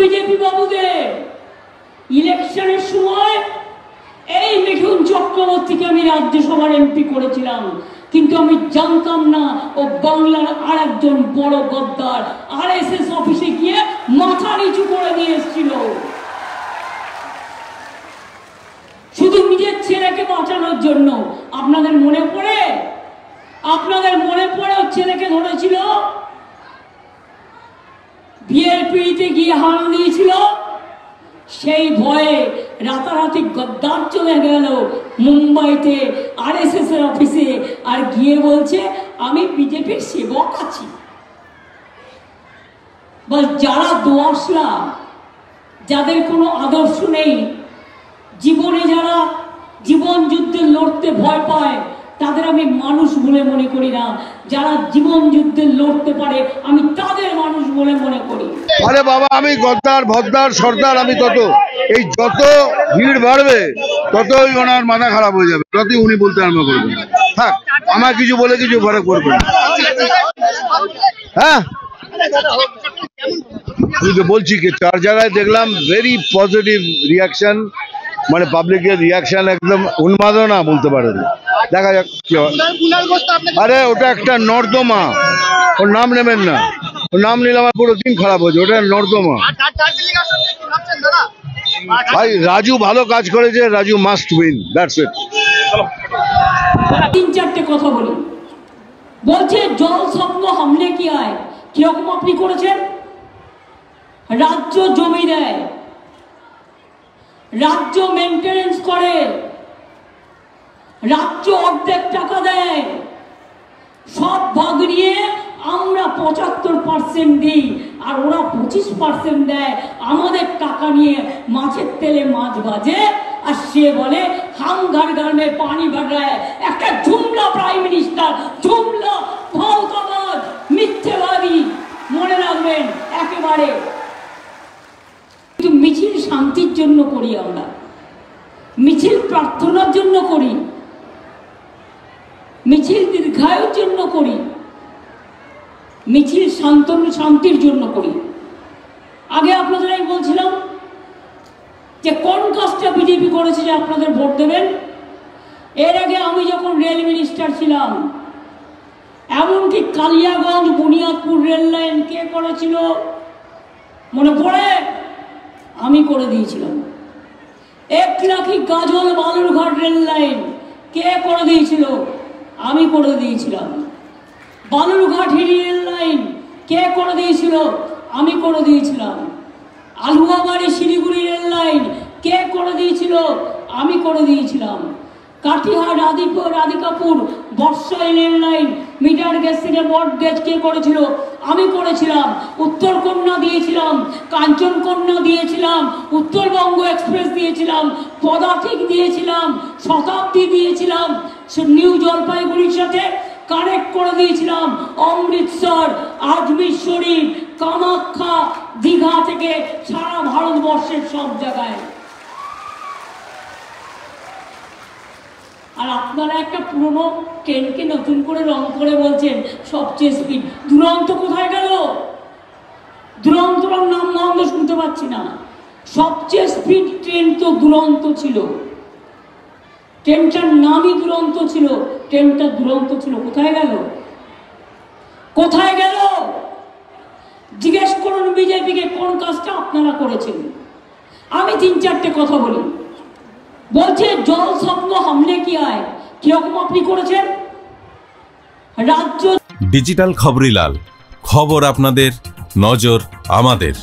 BJP বাবুদের ইলেকশনের সময় এই মিঠুন চক্রবর্তীকে আমি রাজ্যসভার এমপি করেছিলাম, কিন্তু আমি জানতাম না ও বাংলার আর একজন বড় গদ্দার আরএসএস অফিসে গিয়ে মাথা নিচু করে দিয়ে এসেছিল শুধু নিজের ছেলেকে বাঁচানোর জন্য। আপনাদের মনে পড়ে? আপনাদের মনে পড়ে ওর ছেলেকে ধরেছিল, বিয়ের পিড়িতে গিয়ে হানা দিয়েছিল, সেই ভয়ে রাতারাতি গদ্দার চলে গেল মুম্বাইতে আরএসএস এর অফিসে, আর গিয়ে বলছে আমি বিজেপির সেবক আছি। বল, যারা দোয়াশলা, যাদের কোনো আদর্শ নেই, জীবনে যারা জীবন যুদ্ধে লড়তে ভয় পায়, তাদের আমি মানুষ বলে মনে করি না। যারা জীবন যুদ্ধে লড়তে পারে আমি তাদের মানুষ বলে মনে করি। আরে বাবা, আমি গদ্দার ভদ্দার সর্দার, আমি তত এই যত ভিড় বাড়বে ততই ওনার মাথা খারাপ হয়ে যাবে, ততই উনি বলতে আরম্ভ করবেন। থাক, আমার কিছু বলে কিছু ফরক পড়বে না। হ্যাঁ, আমি তো বলছি কি, 4 জায়গায় দেখলাম ভেরি পজিটিভ রিয়াকশন, মানে পাবলিকের রিয়াকশন একদম উন্মাদনা বলতে পারেন। দেখা যাক কি হয়। আরে ওটা একটা নর্দমা, ওর নাম নেবেন না, ওর নাম নিলে আমার পুরো দিন খারাপ হয়েছে। ওটা নর্দমা ভাই। রাজু ভালো কাজ করেছে, Raju must win, that's it. 3-4টে কথা বলি। বলছে জল স্বপ্ন হামলে কি আয়, কিরকম আপনি করেছেন? রাজ্য জমি দেয়, রাজ্য মেনটেনেন্স করে, রাজ্য অর্ধেক টাকা দেয়, সব ভাগ নিয়ে আমরা 75% দিই আর ওরা 25% দেয়। আমাদের টাকা নিয়ে মাছের তেলে মাছ ভাজে, আর সে বলে হাম ঘর ঘর মে পানি ভর রা হ্যায়। একটা জুমলা প্রাইম মিনিস্টার, জুমলা ফালতোবাজ, মিথ্যেবাদী, মনে রাখবেন একেবারে। কিন্তু মিছিল শান্তির জন্য করি, আমরা মিছিল প্রার্থনার জন্য করি, মিছিল দীর্ঘায়ুর জন্য করি, মিছিল শান্তির জন্য করি। আগে আপনাদের আমি বলছিলাম যে কোন কাজটা বিজেপি করেছে যে আপনাদের ভোট দেবেন। এর আগে আমি যখন রেল মিনিস্টার ছিলাম, এমনকি কালিয়াগঞ্জ বুনিয়াদপুর রেল লাইন কে করেছিল মনে পড়ে? আমি করে দিয়েছিলাম। 1 লাখি গাজল বালুরঘাট রেল লাইন কে করে দিয়েছিল? আমি করে দিয়েছিলাম। বালুরঘাট হিলি রেল লাইন কে করে দিয়েছিল? আমি করে দিয়েছিলাম। আলুয়াবাড়ি শিলিগুড়ি রেল লাইন কে করে দিয়েছিল? আমি করে দিয়েছিলাম। Katihar Radhikapur Barsoi rail line metre gauge থেকে বট গেজ কে করেছিল? আমি করেছিলাম। উত্তরকন্যা দিয়েছিলাম, কাঞ্চনকন্যা দিয়েছিলাম, উত্তরবঙ্গ এক্সপ্রেস দিয়েছিলাম, পদাতিক দিয়েছিলাম, শতাব্দী দিয়েছিলাম, নিউ জলপাইগুড়ির সাথে কানেক্ট করে দিয়েছিলাম, অমৃতসর, আজমির শরীফ, কামাখ্যা, দীঘা থেকে সারা ভারতবর্ষের সব জায়গায়। আর আপনারা একটা পুরনো ট্রেনকে নতুন করে রং করে বলছেন সবচেয়ে স্পিড। দুরন্ত কোথায় গেল? দুরন্তর নাম গন্ধ শুনতে পাচ্ছি না। সবচেয়ে স্পিড ট্রেন তো দুরন্ত ছিল, ট্রেনটার নামই দুরন্ত ছিল, ট্রেনটা দুরন্ত ছিল। কোথায় গেল? কোথায় গেল? জিজ্ঞেস করুন বিজেপিকে কোন কাজটা আপনারা করেছেন। আমি 3-4টে কথা বলি। বলছে জল স্বপ্ন হামলে কি আয়, কিরকম আপনি করেছেন? রাজ্য ডিজিটাল খবরিলাল, খবর আপনাদের, নজর আমাদের।